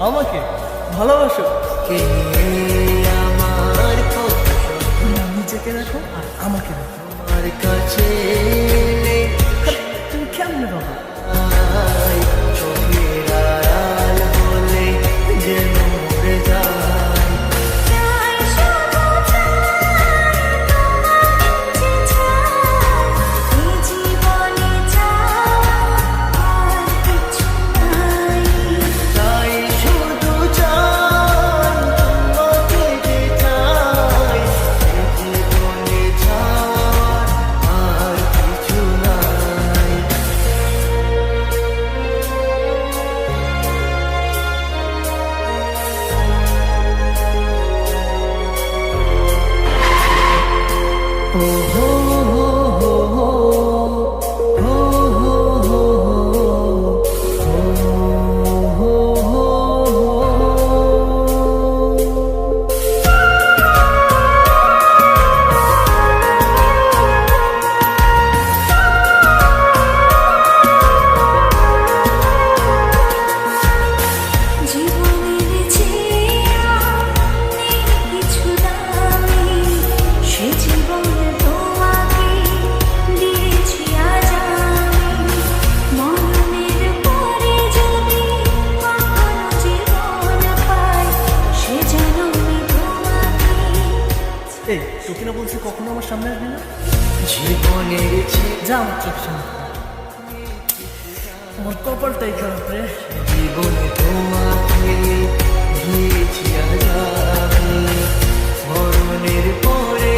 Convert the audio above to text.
আমাকে ভালোবাসো। কে আমার নিজেকে রাখো আর আমাকে রাখো। আমার কাছে তুমি কেমনে বাবা? চোখের আড়াল বলে যেন মরে যায়। তাই শুধু চাই তোমাকে যে চাই, এ জীবনে চাওয়ার আর কিছু নাই। ও হো হো হো হো হো হো হো হো জীবনের চেয়ে নেই কিছু দামি, সে জীবনে তোমাকে দিয়েছি আজ আমি। মরণের পরে যদি কখনো জীবন পাই, সে জনমে তোমাকে। এই তোকে না বলছি কখনো আমার সামনে আসবি না। জীবনের যা আমার চোখ সামনে। আমার কপালটাই খারাপ রে। জীবনে তোমাকে দিয়েছি আজ আমি। মরণের পরে